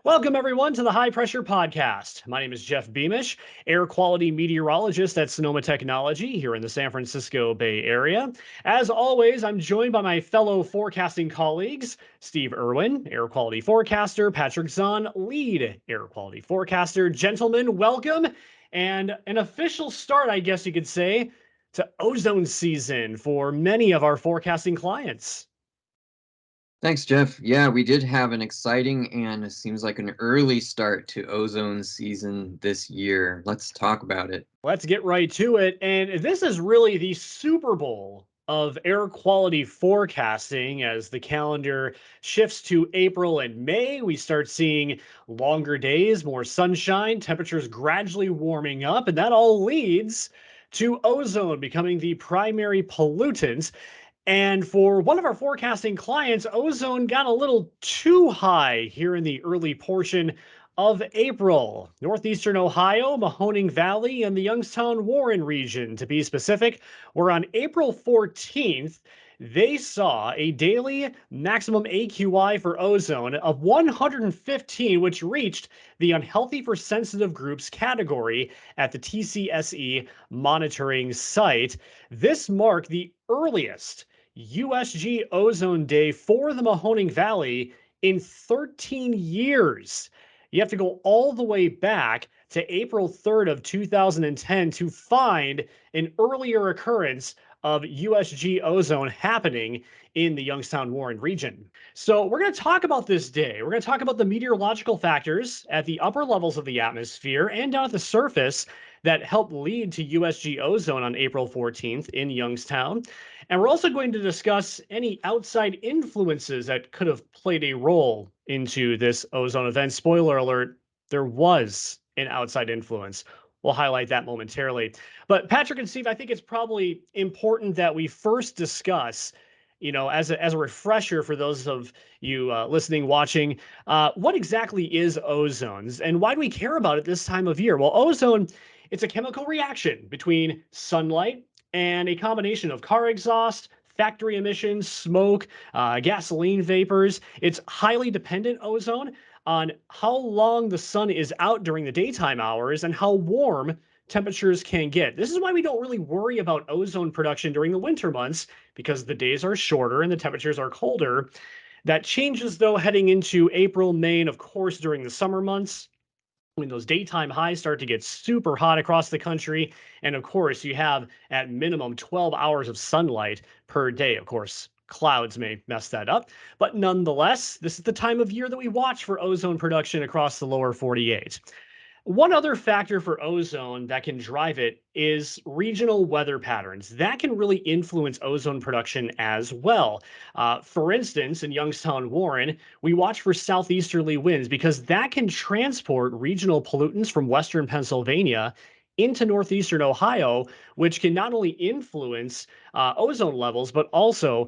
Welcome, everyone, to the High Pressure Podcast. My name is Jeff Beamish, air quality meteorologist at Sonoma Technology here in the San Francisco Bay Area. As always, I'm joined by my fellow forecasting colleagues, Steve Irwin, air quality forecaster, Patrick Zahn, lead air quality forecaster. Gentlemen, welcome. And an official start, I guess you could say, to ozone season for many of our forecasting clients. Thanks, Jeff. Yeah, we did have an exciting and it seems like an early start to ozone season this year. Let's talk about it. Let's get right to it. And this is really the Super Bowl of air quality forecasting as the calendar shifts to April and May. We start seeing longer days, more sunshine, temperatures gradually warming up, and that all leads to ozone becoming the primary pollutant. And for one of our forecasting clients, ozone got a little too high here in the early portion of April. Northeastern Ohio, Mahoning Valley, and the Youngstown-Warren region, to be specific, where on April 14th, they saw a daily maximum AQI for ozone of 115, which reached the unhealthy for sensitive groups category at the TCSE monitoring site. This marked the earliest USG ozone day for the Mahoning Valley in 13 years. You have to go all the way back to April 3rd of 2010 to find an earlier occurrence of USG ozone happening in the Youngstown-Warren region. So we're going to talk about this day. We're going to talk about the meteorological factors at the upper levels of the atmosphere and down at the surface that helped lead to USG ozone on April 14th in Youngstown. And we're also going to discuss any outside influences that could have played a role into this ozone event. Spoiler alert, there was an outside influence. We'll highlight that momentarily. But Patrick and Steve, I think it's probably important that we first discuss, as a refresher for those of you listening, watching, what exactly is ozone and why do we care about it this time of year? Well, ozone, it's a chemical reaction between sunlight and a combination of car exhaust, factory emissions, smoke, gasoline vapors. It's highly dependent, ozone, on how long the sun is out during the daytime hours and how warm temperatures can get. This is why we don't really worry about ozone production during the winter months, because the days are shorter and the temperatures are colder. That changes, though, heading into April, May, and of course during the summer months, when those daytime highs start to get super hot across the country. And of course, you have at minimum 12 hours of sunlight per day. Of course, clouds may mess that up, but nonetheless, this is the time of year that we watch for ozone production across the lower 48. One other factor for ozone that can drive it is regional weather patterns. That can really influence ozone production as well. For instance, in Youngstown-Warren, we watch for southeasterly winds because that can transport regional pollutants from western Pennsylvania into northeastern Ohio, which can not only influence ozone levels, but also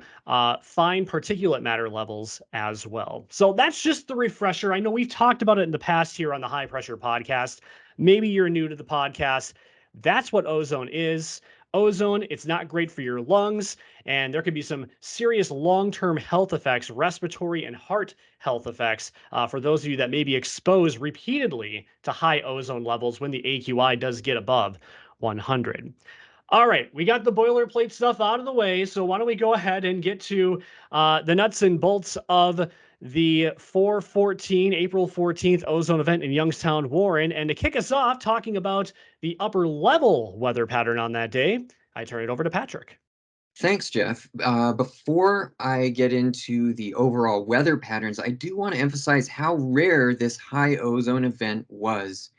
fine particulate matter levels as well. So that's just the refresher. I know we've talked about it in the past here on the High Pressure Podcast. Maybe you're new to the podcast. That's what ozone is. Ozone, it's not great for your lungs, and there could be some serious long-term health effects, respiratory and heart health effects, for those of you that may be exposed repeatedly to high ozone levels when the AQI does get above 100. All right, we got the boilerplate stuff out of the way, so why don't we go ahead and get to the nuts and bolts of the April 14th ozone event in Youngstown-Warren. And to kick us off, talking about the upper level weather pattern on that day, I turn it over to Patrick. Thanks, Jeff. Before I get into the overall weather patterns, I do want to emphasize how rare this high ozone event was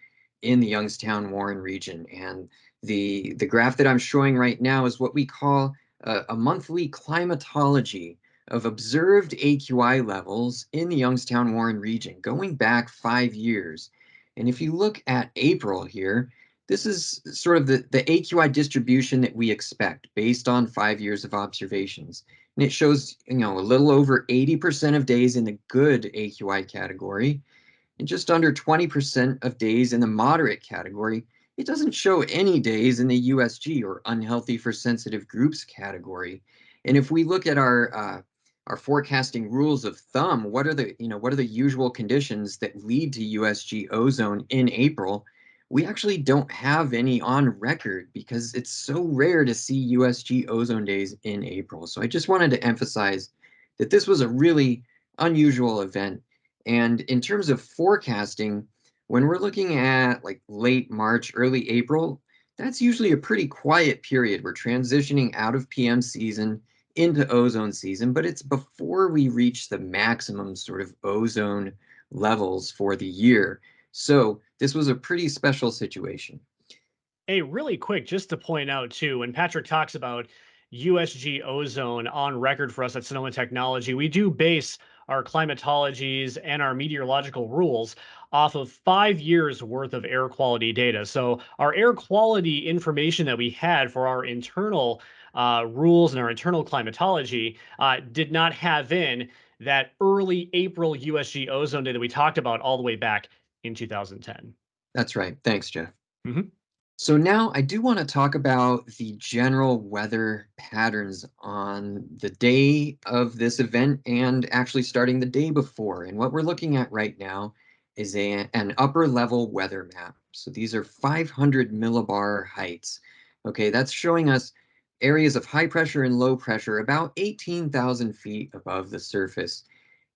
in the Youngstown-Warren region. And the graph that I'm showing right now is what we call a monthly climatology of observed AQI levels in the Youngstown-Warren region going back 5 years. And if you look at April here, this is sort of the AQI distribution that we expect based on 5 years of observations. And it shows, a little over 80% of days in the good AQI category and just under 20% of days in the moderate category. It doesn't show any days in the USG or unhealthy for sensitive groups category. And if we look at our our forecasting rules of thumb, what are the usual conditions that lead to USG ozone in April? We actually don't have any on record because it's so rare to see USG ozone days in April. So I just wanted to emphasize that this was a really unusual event. And in terms of forecasting, when we're looking at like late March, early April, that's usually a pretty quiet period. We're transitioning out of PM season into ozone season, but it's before we reach the maximum sort of ozone levels for the year. So this was a pretty special situation. Hey, really quick, just to point out too, when Patrick talks about USG ozone on record for us at Sonoma Technology, we do base our climatologies and our meteorological rules off of 5 years worth of air quality data. So our air quality information that we had for our internal rules and our internal climatology did not have in that early April USG ozone day that we talked about all the way back in 2010. That's right. Thanks, Jeff. Mhm. So now I do want to talk about the general weather patterns on the day of this event and actually starting the day before. And what we're looking at right now is an upper level weather map. So these are 500 millibar heights. Okay, that's showing us areas of high pressure and low pressure about 18,000 feet above the surface.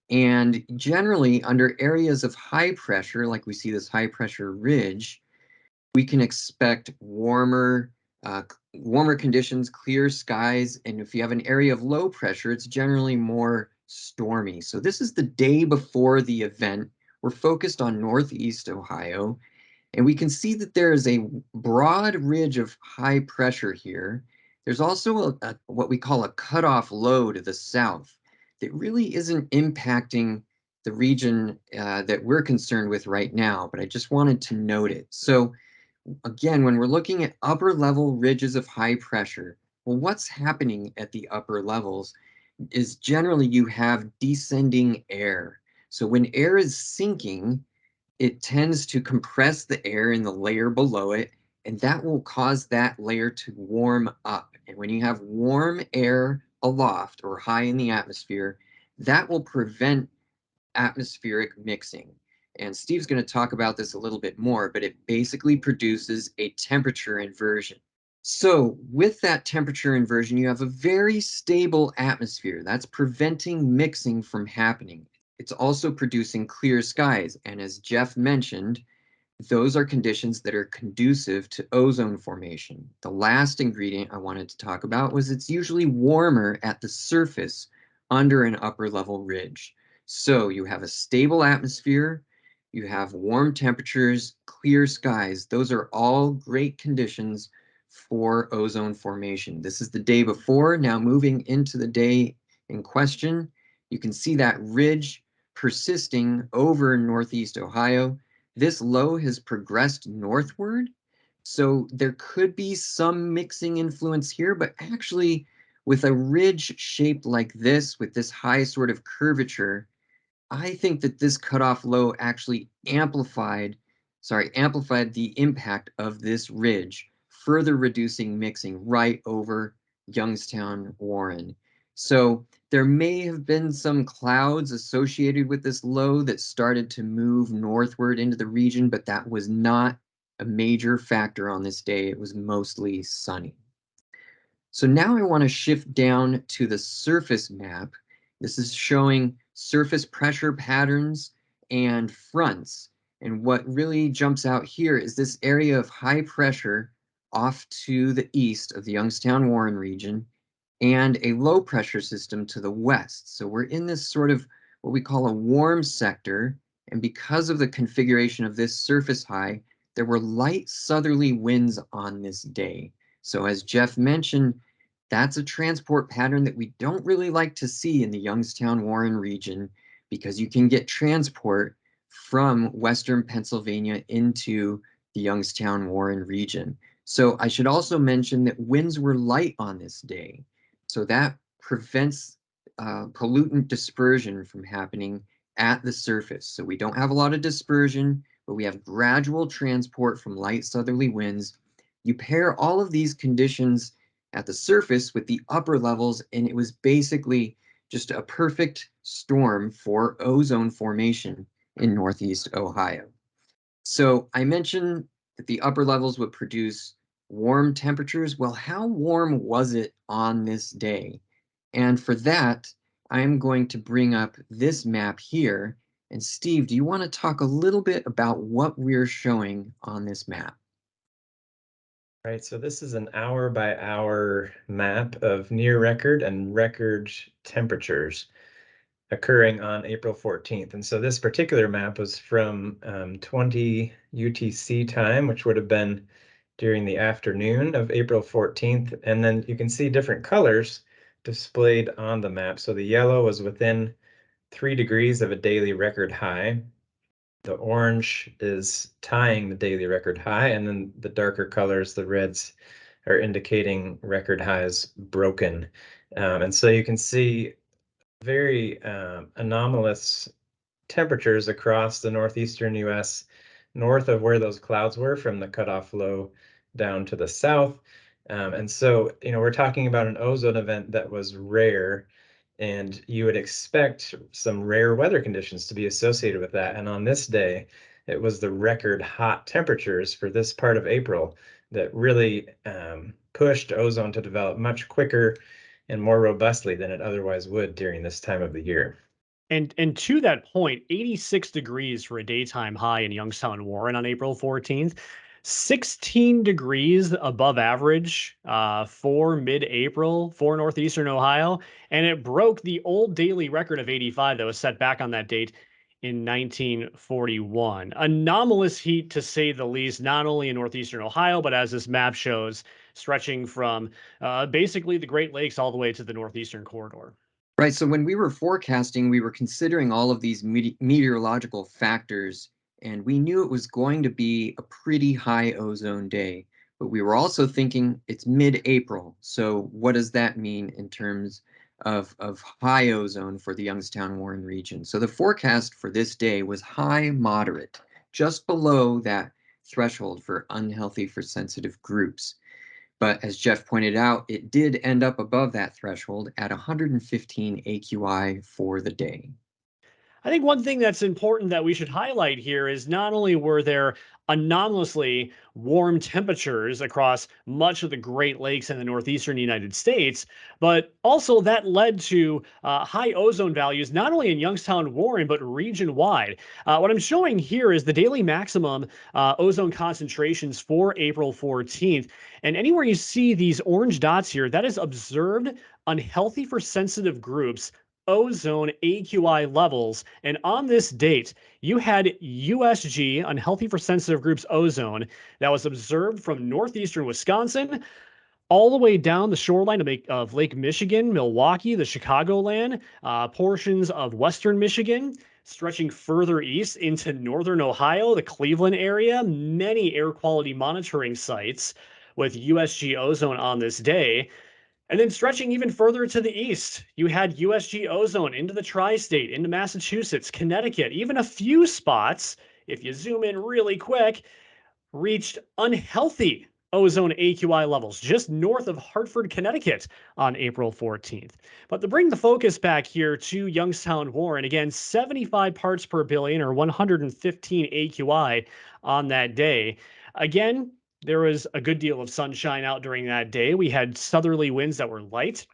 And generally, under areas of high pressure, like we see this high pressure ridge, we can expect warmer conditions, clear skies, and if you have an area of low pressure, it's generally more stormy. So this is the day before the event. We're focused on Northeast Ohio, and we can see that there is a broad ridge of high pressure here. There's also what we call a cutoff low to the south that really isn't impacting the region that we're concerned with right now, but I just wanted to note it. So again, when we're looking at upper level ridges of high pressure, well, what's happening at the upper levels is generally you have descending air. So when air is sinking, it tends to compress the air in the layer below it, and that will cause that layer to warm up. And when you have warm air aloft or high in the atmosphere, that will prevent atmospheric mixing. And Steve's going to talk about this a little bit more, but it basically produces a temperature inversion. So with that temperature inversion, you have a very stable atmosphere. That's preventing mixing from happening. It's also producing clear skies. And as Jeff mentioned, those are conditions that are conducive to ozone formation. The last ingredient I wanted to talk about was it's usually warmer at the surface under an upper level ridge. So you have a stable atmosphere, you have warm temperatures, clear skies. Those are all great conditions for ozone formation. This is the day before. Now moving into the day in question, you can see that ridge persisting over Northeast Ohio. This low has progressed northward, so there could be some mixing influence here, but actually with a ridge shaped like this, with this high sort of curvature, I think that this cutoff low actually amplified the impact of this ridge, further reducing mixing right over Youngstown-Warren. So there may have been some clouds associated with this low that started to move northward into the region, but that was not a major factor on this day. It was mostly sunny. So now I want to shift down to the surface map. This is showing surface pressure patterns and fronts. And what really jumps out here is this area of high pressure off to the east of the Youngstown-Warren region and a low pressure system to the west. So we're in this sort of what we call a warm sector. And because of the configuration of this surface high, there were light southerly winds on this day. So as Jeff mentioned, that's a transport pattern that we don't really like to see in the Youngstown-Warren region because you can get transport from Western Pennsylvania into the Youngstown-Warren region. So I should also mention that winds were light on this day. So that prevents pollutant dispersion from happening at the surface. So we don't have a lot of dispersion, but we have gradual transport from light southerly winds. You pair all of these conditions at the surface with the upper levels, and it was basically just a perfect storm for ozone formation in Northeast Ohio. So I mentioned that the upper levels would produce warm temperatures. Well, how warm was it on this day? And for that, I'm going to bring up this map here. And Steve, do you want to talk a little bit about what we're showing on this map? Right, so this is an hour by hour map of near record and record temperatures occurring on April 14th. And so this particular map was from 20 UTC time, which would have been during the afternoon of April 14th. And then you can see different colors displayed on the map. So the yellow was within 3 degrees of a daily record high. The orange is tying the daily record high, and then the darker colors, the reds, are indicating record highs broken. And so you can see very anomalous temperatures across the northeastern US, north of where those clouds were from the cutoff low down to the south. And so, we're talking about an ozone event that was rare, and you would expect some rare weather conditions to be associated with that. And on this day, it was the record hot temperatures for this part of April that really pushed ozone to develop much quicker and more robustly than it otherwise would during this time of the year. And to that point, 86 degrees for a daytime high in Youngstown-Warren on April 14th, 16 degrees above average for mid-April for northeastern Ohio, and it broke the old daily record of 85 that was set back on that date in 1941. Anomalous heat, to say the least, not only in northeastern Ohio, but as this map shows, stretching from basically the Great Lakes all the way to the northeastern corridor. Right. So when we were forecasting, we were considering all of these meteorological factors, and we knew it was going to be a pretty high ozone day. But we were also thinking it's mid-April. So what does that mean in terms of high ozone for the Youngstown-Warren region? So the forecast for this day was high moderate, just below that threshold for unhealthy for sensitive groups. But as Jeff pointed out, it did end up above that threshold at 115 AQI for the day. I think one thing that's important that we should highlight here is not only were there anomalously warm temperatures across much of the Great Lakes in the northeastern United States, but also that led to high ozone values, not only in Youngstown-Warren, but region-wide. What I'm showing here is the daily maximum ozone concentrations for April 14th. And anywhere you see these orange dots here, that is observed unhealthy for sensitive groups ozone AQI levels. And on this date, you had USG, unhealthy for sensitive groups ozone, that was observed from northeastern Wisconsin all the way down the shoreline of Lake Michigan, Milwaukee, the Chicagoland, portions of western Michigan, stretching further east into northern Ohio, the Cleveland area, many air quality monitoring sites with USG ozone on this day. And then stretching even further to the east, you had USG ozone into the tri state, into Massachusetts, Connecticut, even a few spots, if you zoom in really quick, reached unhealthy ozone AQI levels just north of Hartford, Connecticut on April 14th. But to bring the focus back here to Youngstown-Warren, again, 75 parts per billion or 115 AQI on that day. Again, there was a good deal of sunshine out during that day. We had southerly winds that were light,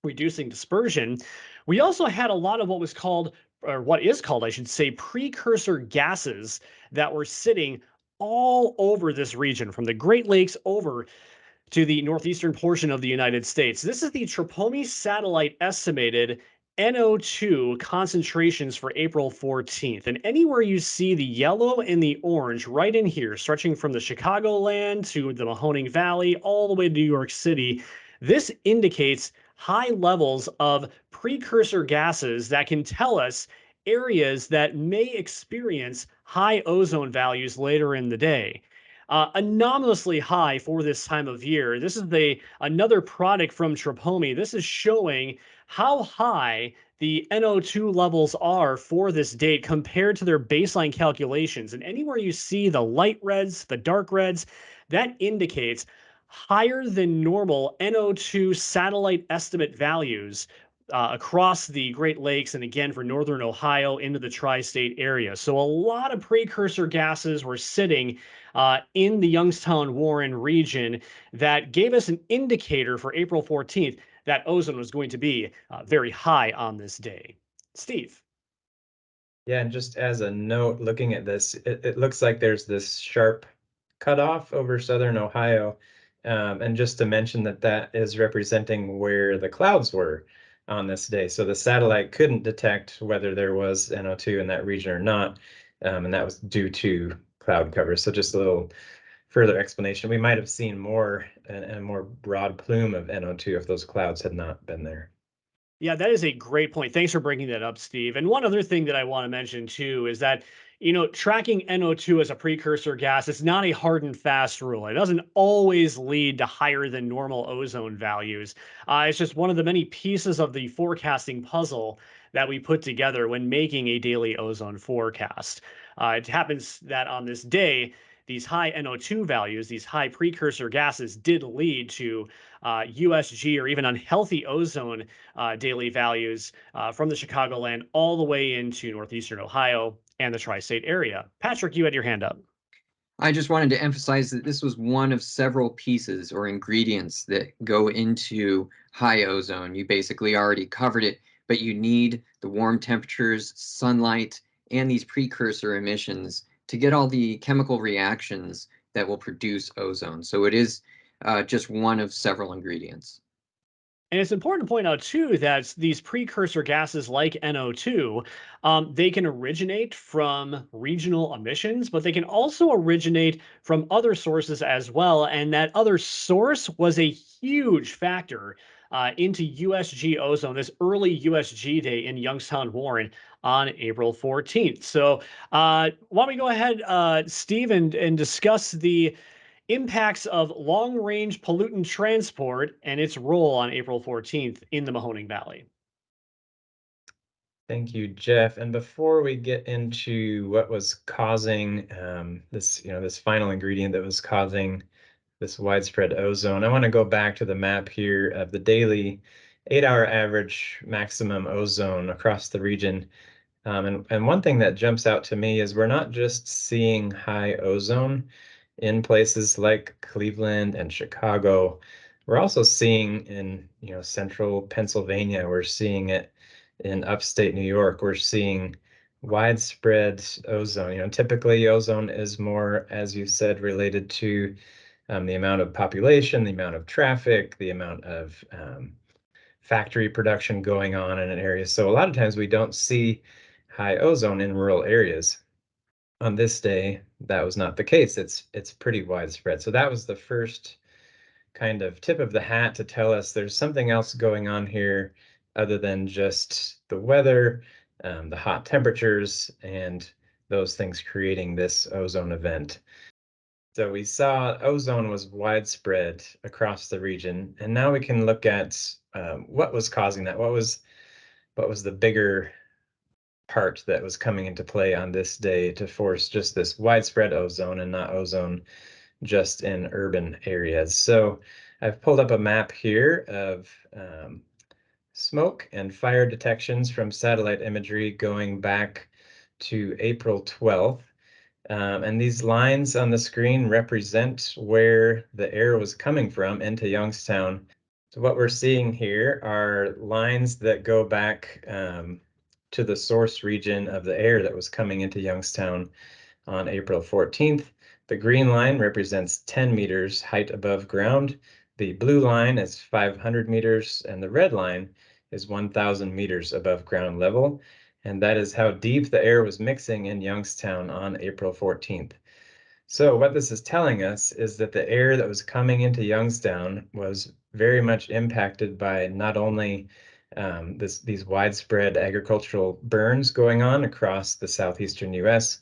reducing dispersion. We also had a lot of what was called, or what is called, I should say, precursor gases that were sitting all over this region, from the Great Lakes over to the northeastern portion of the United States. This is the Tropomi satellite estimated NO2 concentrations for April 14th. And anywhere you see the yellow and the orange right in here, stretching from the Chicagoland to the Mahoning Valley, all the way to New York City, this indicates high levels of precursor gases that can tell us areas that may experience high ozone values later in the day. Anomalously high for this time of year. This is another product from Tropomi. This is showing how high the NO2 levels are for this date compared to their baseline calculations. And anywhere you see the light reds, the dark reds, that indicates higher than normal NO2 satellite estimate values across the Great Lakes and again for northern Ohio into the tri-state area. So a lot of precursor gases were sitting in the Youngstown-Warren region that gave us an indicator for April 14th that ozone was going to be very high on this day. Steve. Yeah, and just as a note, looking at this, it looks like there's this sharp cutoff over southern Ohio. And just to mention that that is representing where the clouds were on this day. So the satellite couldn't detect whether there was NO2 in that region or not. And that was due to cloud cover. So just a little further explanation. We might have seen more and a more broad plume of NO2 if those clouds had not been there. Yeah, that is a great point. Thanks for bringing that up, Steve. And one other thing that I want to mention too is that, tracking NO2 as a precursor gas, it's not a hard and fast rule. It doesn't always lead to higher than normal ozone values. It's just one of the many pieces of the forecasting puzzle that we put together when making a daily ozone forecast. It happens that on this day, these high NO2 values, these high precursor gases, did lead to USG or even unhealthy ozone daily values from the Chicagoland all the way into northeastern Ohio and the tri-state area. Patrick, you had your hand up. I just wanted to emphasize that this was one of several pieces or ingredients that go into high ozone. You basically already covered it, but you need the warm temperatures, sunlight, and these precursor emissions to get all the chemical reactions that will produce ozone. So it is just one of several ingredients. And it's important to point out too that these precursor gases like NO2, they can originate from regional emissions, but they can also originate from other sources as well. And that other source was a huge factor into USG ozone, this early USG day in Youngstown-Warren on April 14th. So why don't we go ahead, Steve, and discuss the impacts of long-range pollutant transport and its role on April 14th in the Mahoning Valley. Thank you, Jeff. And before we get into what was causing this final ingredient that was causing this widespread ozone, I want to go back to the map here of the daily 8-hour average maximum ozone across the region. And one thing that jumps out to me is we're not just seeing high ozone in places like Cleveland and Chicago. We're also seeing in central Pennsylvania, we're seeing it in upstate New York, we're seeing widespread ozone. Typically ozone is more, as you said, related to the amount of population, the amount of traffic, the amount of factory production going on in an area. So a lot of times we don't see high ozone in rural areas. On this day, that was not the case. It's pretty widespread. So that was the first kind of tip of the hat to tell us there's something else going on here other than just the weather, the hot temperatures, and those things creating this ozone event. So we saw ozone was widespread across the region, and now we can look at what was causing that. What was the bigger part that was coming into play on this day to force just this widespread ozone and not ozone just in urban areas. So I've pulled up a map here of smoke and fire detections from satellite imagery going back to April 12th. And these lines on the screen represent where the air was coming from into Youngstown. So what we're seeing here are lines that go back to the source region of the air that was coming into Youngstown on April 14th. The green line represents 10 meters height above ground. The blue line is 500 meters, and the red line is 1,000 meters above ground level. And that is how deep the air was mixing in Youngstown on April 14th. So what this is telling us is that the air that was coming into Youngstown was very much impacted by not only these widespread agricultural burns going on across the southeastern US,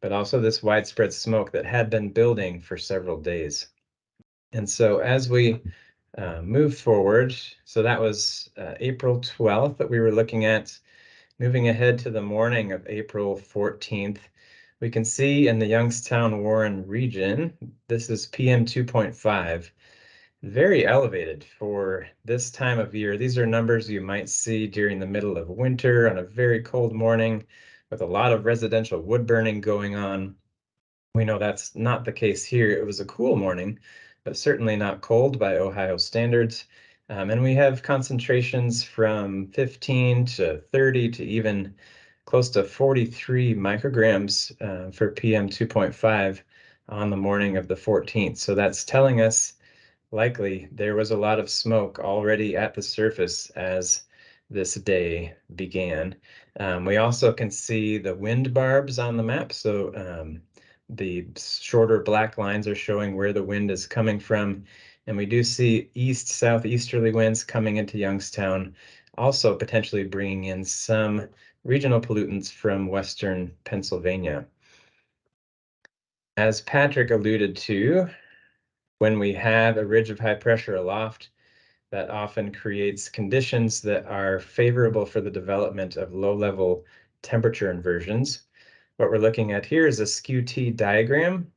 but also this widespread smoke that had been building for several days. And so as we move forward, so that was April 12th that we were looking at. Moving ahead to the morning of April 14th, we can see in the Youngstown-Warren region, this is PM 2.5. very elevated for this time of year. These are numbers you might see during the middle of winter on a very cold morning with a lot of residential wood burning going on. We know that's not the case here. It was a cool morning, but certainly not cold by Ohio standards. And we have concentrations from 15 to 30 to even close to 43 micrograms for PM 2.5 on the morning of the 14th. So that's telling us likely there was a lot of smoke already at the surface as this day began. We also can see the wind barbs on the map. So the shorter black lines are showing where the wind is coming from. And we do see east-southeasterly winds coming into Youngstown, also potentially bringing in some regional pollutants from western Pennsylvania. As Patrick alluded to, when we have a ridge of high pressure aloft, that often creates conditions that are favorable for the development of low-level temperature inversions. What we're looking at here is a skew-T diagram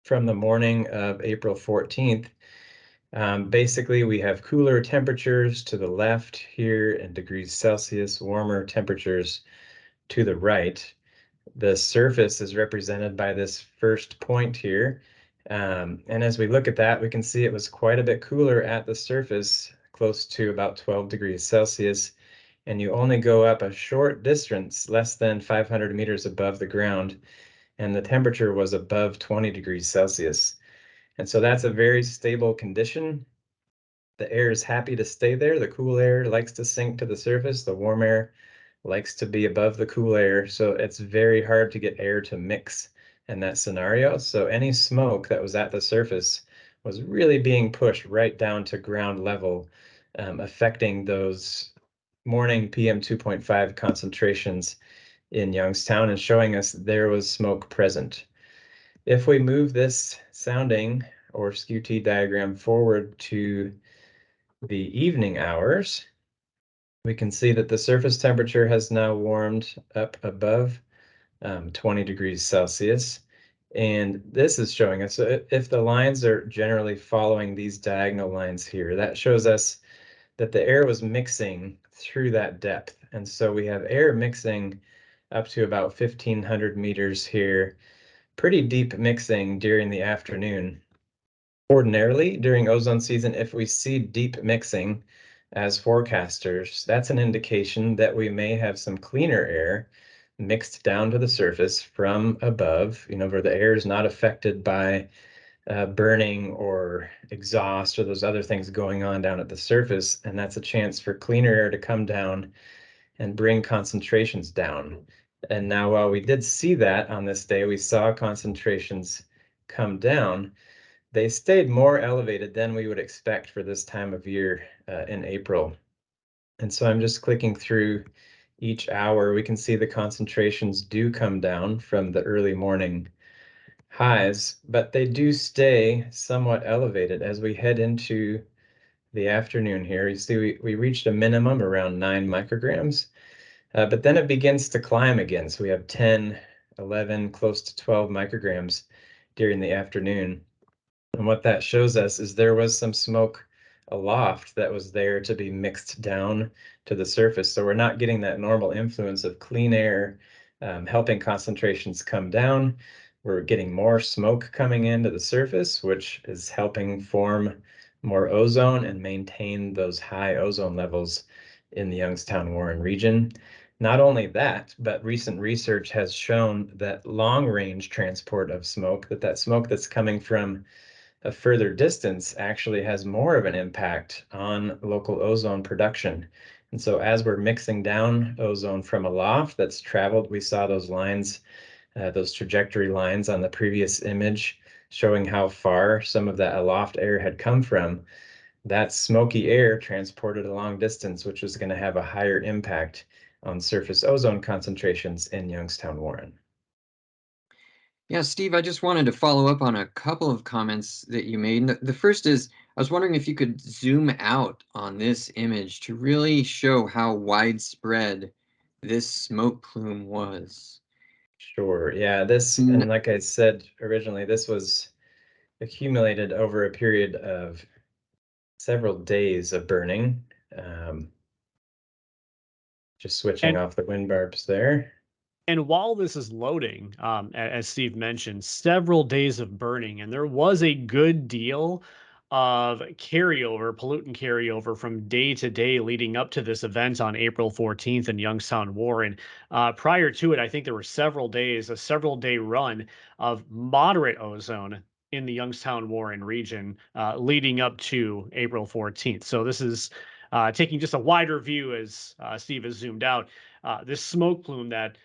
from the morning of April 14th. Basically, we have cooler temperatures to the left here in degrees Celsius, warmer temperatures to the right. The surface is represented by this first point here. And as we look at that, we can see it was quite a bit cooler at the surface, close to about 12 degrees Celsius. And you only go up a short distance, less than 500 meters above the ground, and the temperature was above 20 degrees Celsius. And so that's a very stable condition. The air is happy to stay there. The cool air likes to sink to the surface. The warm air likes to be above the cool air. So it's very hard to get air to mix in that scenario. So any smoke that was at the surface was really being pushed right down to ground level, affecting those morning PM 2.5 concentrations in Youngstown and showing us there was smoke present. If we move this sounding or skew-T diagram forward to the evening hours, we can see that the surface temperature has now warmed up above 20 degrees Celsius. And this is showing us, if the lines are generally following these diagonal lines here, that shows us that the air was mixing through that depth. And so we have air mixing up to about 1,500 meters here, pretty deep mixing during the afternoon. Ordinarily, during ozone season, if we see deep mixing as forecasters, that's an indication that we may have some cleaner air mixed down to the surface from above, where the air is not affected by burning or exhaust or those other things going on down at the surface. And that's a chance for cleaner air to come down and bring concentrations down. And now, while we did see that on this day, we saw concentrations come down, they stayed more elevated than we would expect for this time of year in April. And so I'm just clicking through each hour. We can see the concentrations do come down from the early morning highs, but they do stay somewhat elevated as we head into the afternoon here. You see we reached a minimum around 9 micrograms, but then it begins to climb again. So we have 10, 11, close to 12 micrograms during the afternoon. And what that shows us is there was some smoke aloft that was there to be mixed down to the surface. So we're not getting that normal influence of clean air helping concentrations come down. We're getting more smoke coming into the surface, which is helping form more ozone and maintain those high ozone levels in the Youngstown-Warren region. Not only that, but recent research has shown that long-range transport of smoke, that smoke that's coming from a further distance actually has more of an impact on local ozone production. And so as we're mixing down ozone from aloft that's traveled, we saw those lines, those trajectory lines on the previous image showing how far some of that aloft air had come from. That smoky air transported a long distance, which was going to have a higher impact on surface ozone concentrations in Youngstown-Warren. Yeah, Steve, I just wanted to follow up on a couple of comments that you made. The first is, I was wondering if you could zoom out on this image to really show how widespread this smoke plume was. Sure. Yeah, this, and like I said originally, this was accumulated over a period of several days of burning. Just switching And off the wind barbs there. And while this is loading, as Steve mentioned, several days of burning, and there was a good deal of carryover, pollutant carryover from day to day leading up to this event on April 14th in Youngstown-Warren. Prior to it, I think there were several days, a several day run of moderate ozone in the Youngstown-Warren region leading up to April 14th. So this is taking just a wider view as Steve has zoomed out. This smoke plume that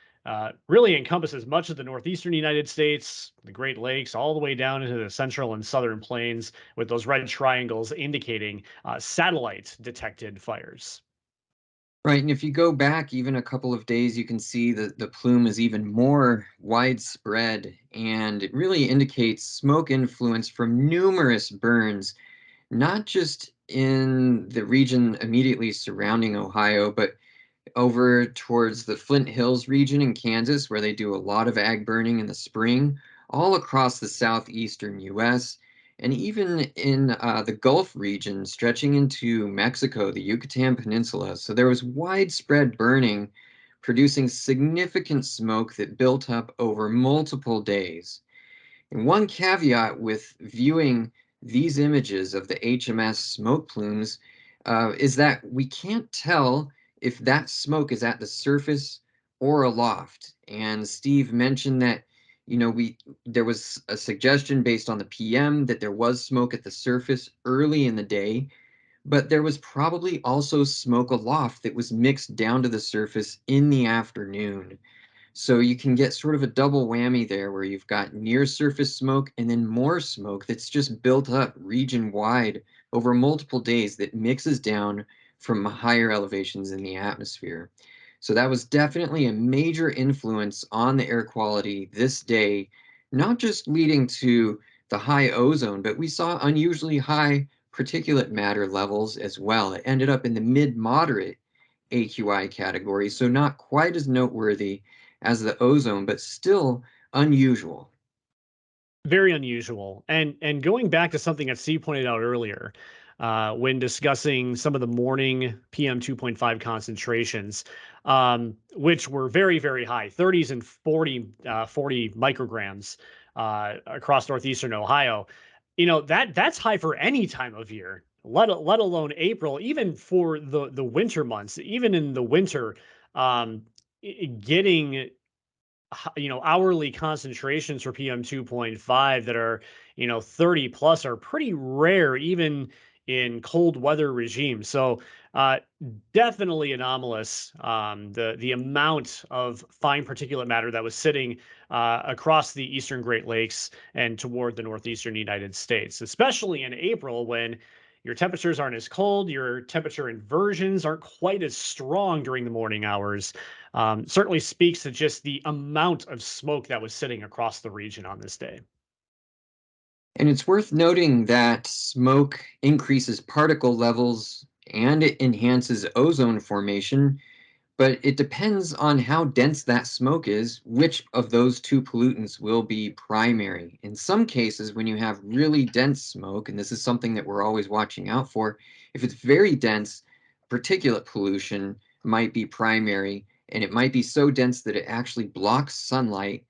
really encompasses much of the northeastern United States, the Great Lakes, all the way down into the central and southern plains, with those red triangles indicating satellite detected fires. Right, and if you go back even a couple of days, you can see that the plume is even more widespread, and it really indicates smoke influence from numerous burns, not just in the region immediately surrounding Ohio, but over towards the Flint Hills region in Kansas, where they do a lot of ag burning in the spring, all across the southeastern US, and even in the Gulf region, stretching into Mexico, the Yucatan Peninsula. So there was widespread burning, producing significant smoke that built up over multiple days. And one caveat with viewing these images of the HMS smoke plumes is that we can't tell if that smoke is at the surface or aloft. And Steve mentioned that, there was a suggestion based on the PM that there was smoke at the surface early in the day, but there was probably also smoke aloft that was mixed down to the surface in the afternoon. So you can get sort of a double whammy there where you've got near surface smoke and then more smoke that's just built up region wide over multiple days that mixes down from higher elevations in the atmosphere. So that was definitely a major influence on the air quality this day, not just leading to the high ozone, but we saw unusually high particulate matter levels as well. It ended up in the mid-moderate AQI category, so not quite as noteworthy as the ozone, but still unusual. Very unusual. And going back to something that Steve pointed out earlier, when discussing some of the morning PM 2.5 concentrations, which were very, very high, 30s and 40 micrograms across northeastern Ohio. That's high for any time of year, let alone April, even for the winter months, even in the winter, getting hourly concentrations for PM 2.5 that are 30 plus are pretty rare even in cold weather regimes. So definitely anomalous, the amount of fine particulate matter that was sitting across the eastern Great Lakes and toward the northeastern United States, especially in April when your temperatures aren't as cold, your temperature inversions aren't quite as strong during the morning hours. Certainly speaks to just the amount of smoke that was sitting across the region on this day. And it's worth noting that smoke increases particle levels and it enhances ozone formation, but it depends on how dense that smoke is, which of those two pollutants will be primary. In some cases, when you have really dense smoke, and this is something that we're always watching out for, if it's very dense, particulate pollution might be primary, and it might be so dense that it actually blocks sunlight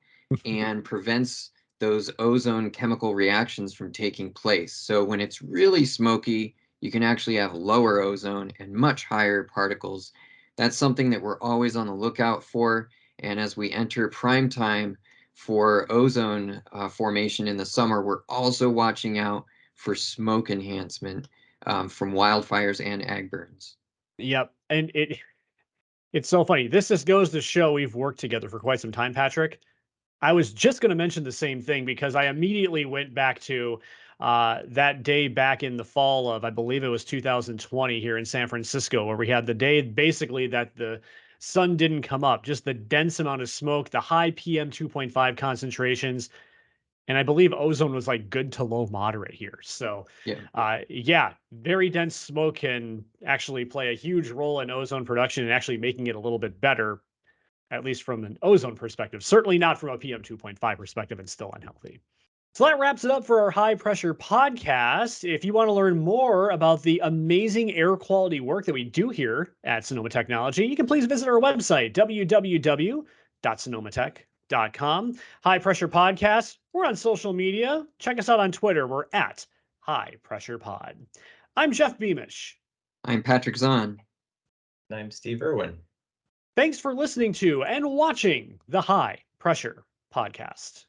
and prevents those ozone chemical reactions from taking place. So when it's really smoky, you can actually have lower ozone and much higher particles. That's something that we're always on the lookout for. And as we enter prime time for ozone formation in the summer, we're also watching out for smoke enhancement from wildfires and ag burns. Yep, and it's so funny. This just goes to show we've worked together for quite some time, Patrick. I was just going to mention the same thing because I immediately went back to that day back in the fall of, I believe it was 2020 here in San Francisco, where we had the day basically that the sun didn't come up, just the dense amount of smoke, the high PM 2.5 concentrations. And I believe ozone was like good to low moderate here. So, Yeah. yeah, very dense smoke can actually play a huge role in ozone production and actually making it a little bit better, at least from an ozone perspective. Certainly not from a PM 2.5 perspective, and still unhealthy. So that wraps it up for our high pressure podcast. If you want to learn more about the amazing air quality work that we do here at Sonoma Technology, you can please visit our website, www.sonomatech.com. High pressure podcast. We're on social media. Check us out on Twitter. We're at High Pressure Pod. I'm Jeff Beamish. I'm Patrick Zahn. And I'm Steve Irwin. Thanks for listening to and watching the High Pressure Podcast.